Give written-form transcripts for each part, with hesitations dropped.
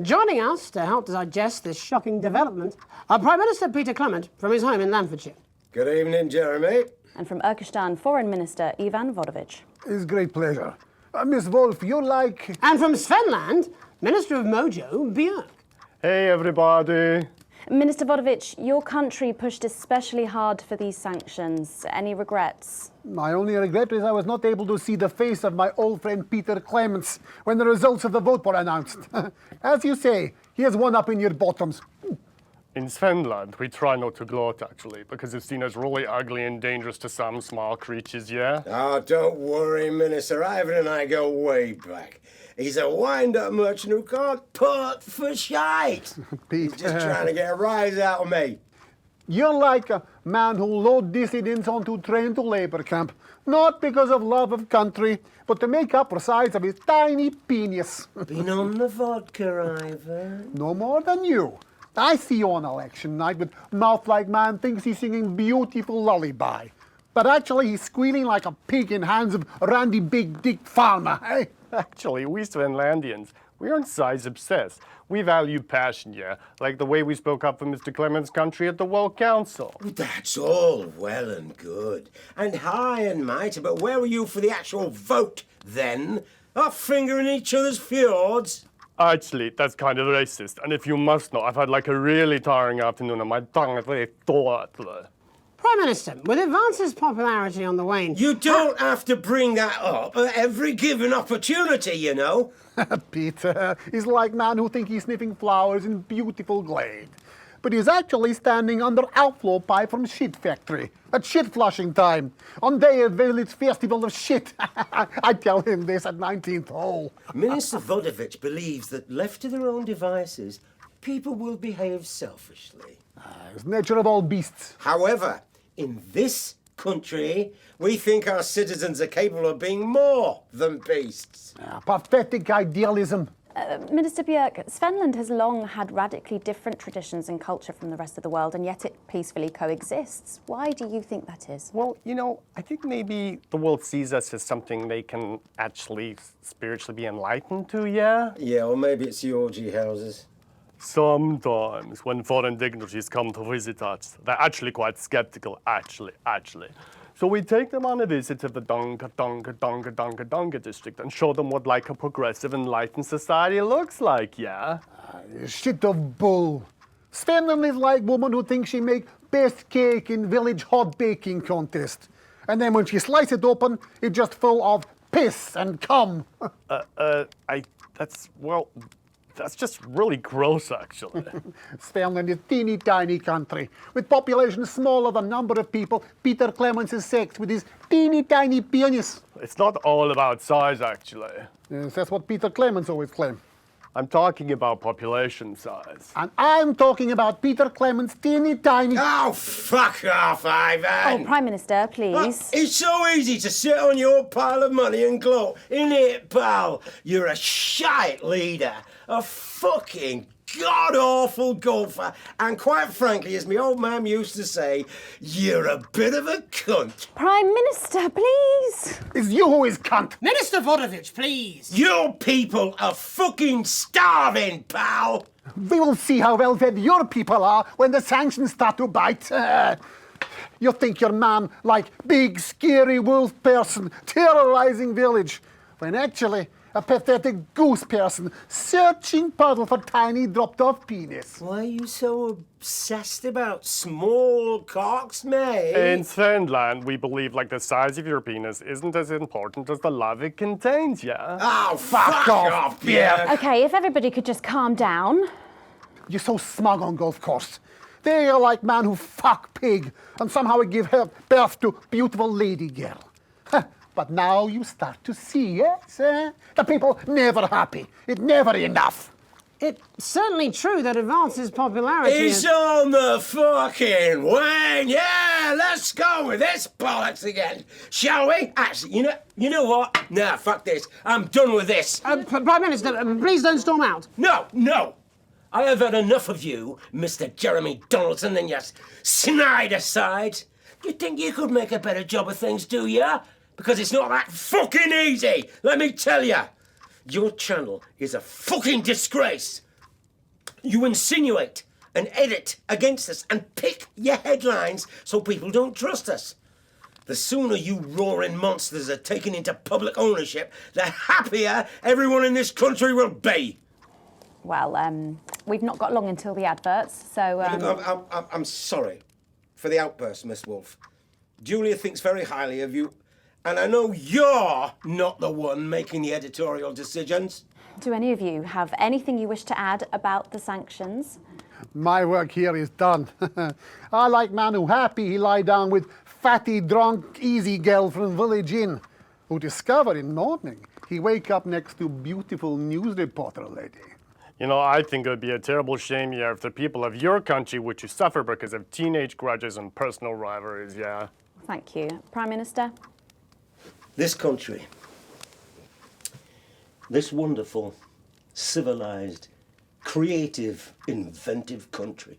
Joining us to help digest this shocking development are Prime Minister Peter Clement from his home in Lancashire. Good evening, Jeremy. And from Urkistan, Foreign Minister Ivan Vodovich. It's a great pleasure. Miss Wolf, you're like... And from Svenland, Minister of Mojo, Björk. Hey, everybody. Minister Vodovich, your country pushed especially hard for these sanctions. Any regrets? My only regret is I was not able to see the face of my old friend Peter Clements when the results of the vote were announced. As you say, he has one up in your bottoms. In Svenland, we try not to gloat, actually, because it's seen as really ugly and dangerous to some small creatures, yeah? Oh, don't worry, Minister. Ivan and I go way back. He's a wind-up merchant who can't put for shite. He's just trying to get a rise out of me. You're like a man who load dissidents onto train to labor camp, not because of love of country, but to make up for size of his tiny penis. Been on the vodka, Ivan? No more than you. I see you on election night with mouth like man thinks he's singing beautiful lullaby. But actually he's squealing like a pig in hands of Randy Big Dick Farmer, eh? Actually, we Svenlandians, we aren't size obsessed. We value passion, yeah? Like the way we spoke up for Mr. Clement's country at the World Council. That's all well and good. And high and mighty, but where were you for the actual vote, then? Off fingering each other's fjords? Actually, that's kind of racist. And if you must know, I've had like a really tiring afternoon and my tongue is very taut. Prime Minister, with Advance's popularity on the wane... You don't have to bring that up at every given opportunity, you know. Peter is like man who think he's sniffing flowers in beautiful glade. But he's actually standing under outflow pipe from shit factory at shit flushing time on day of village festival of shit. I tell him this at 19th hole. Minister Vodovich believes that left to their own devices, people will behave selfishly. It's nature of all beasts. However, in this country, we think our citizens are capable of being more than beasts. Pathetic idealism. Minister Björk, Svenland has long had radically different traditions and culture from the rest of the world, and yet it peacefully coexists. Why do you think that is? Well, you know, I think maybe the world sees us as something they can actually spiritually be enlightened to, yeah? Yeah, or maybe it's the orgy houses. Sometimes, when foreign dignitaries come to visit us, they're actually quite skeptical, actually. So we take them on a visit to the Donga district and show them what like a progressive, enlightened society looks like, yeah? Shit of bull. Svenland is like woman who thinks she make best cake in village hot baking contest. And then when she slice it open, it's just full of piss and cum. That's just really gross, actually. Svenland is a teeny tiny country. With population smaller than number of people, Peter Clements is sex with his teeny tiny penis. It's not all about size, actually. Yes, that's what Peter Clements always claimed. I'm talking about population size. And I'm talking about Peter Clements' teeny tiny... Oh, fuck off, Ivan! Oh, Prime Minister, please. It's so easy to sit on your pile of money and gloat, isn't it, pal? You're a shite leader, a fucking god-awful golfer, and quite frankly, as my old man used to say, you're a bit of a cunt. Prime Minister, please. It's you who is cunt. Minister Vodovich, please. Your people are fucking starving, pal. We will see how well fed your people are when the sanctions start to bite. You think you're man like big, scary wolf person terrorizing village, when actually a pathetic goose person searching puddle for tiny dropped-off penis. Why are you so obsessed about small cocks, mate? In Svenland, we believe like the size of your penis isn't as important as the love it contains, yeah? Oh, fuck off, yeah. Okay, if everybody could just calm down. You're so smug on golf course. They are like man who fuck pig and somehow give birth to beautiful lady girl. But now you start to see, yes? The people never happy. It's never enough. It's certainly true that Advance's popularity It's on the fucking wane. Yeah, let's go with this bollocks again, shall we? Actually, you know what? Nah, fuck this. I'm done with this. Prime Minister, please don't storm out. No. I have had enough of you, Mr. Jeremy Donaldson, and your snide aside. You think you could make a better job of things, do ya? Because it's not that fucking easy, let me tell you. Your channel is a fucking disgrace. You insinuate and edit against us and pick your headlines so people don't trust us. The sooner you roaring monsters are taken into public ownership, the happier everyone in this country will be. Well, we've not got long until the adverts, so... Look, I'm sorry for the outburst, Miss Wolfe. Julia thinks very highly of you, and I know you're not the one making the editorial decisions. Do any of you have anything you wish to add about the sanctions? My work here is done. I like man who happy he lie down with fatty, drunk, easy girl from village inn, who discover in morning he wake up next to beautiful news reporter lady. You know, I think it would be a terrible shame, yeah, if the people of your country were to suffer because of teenage grudges and personal rivalries, yeah. Thank you. Prime Minister? This country, this wonderful, civilized, creative, inventive country,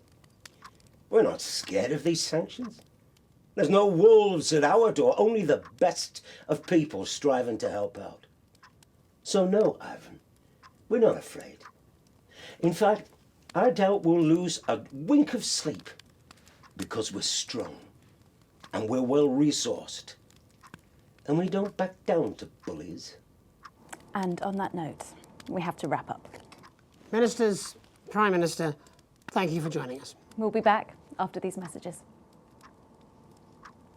we're not scared of these sanctions. There's no wolves at our door, only the best of people striving to help out. So no, Ivan, we're not afraid. In fact, I doubt we'll lose a wink of sleep because we're strong and we're well resourced and we don't back down to bullies. And on that note, we have to wrap up. Ministers, Prime Minister, thank you for joining us. We'll be back after these messages.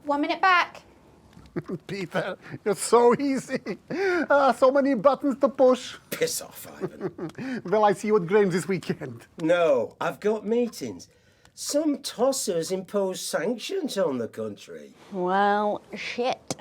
1 minute back. Peter, you're so easy. So many buttons to push. Piss off, Ivan. Well, I see you at Grange this weekend. No, I've got meetings. Some tossers impose sanctions on the country. Well, shit.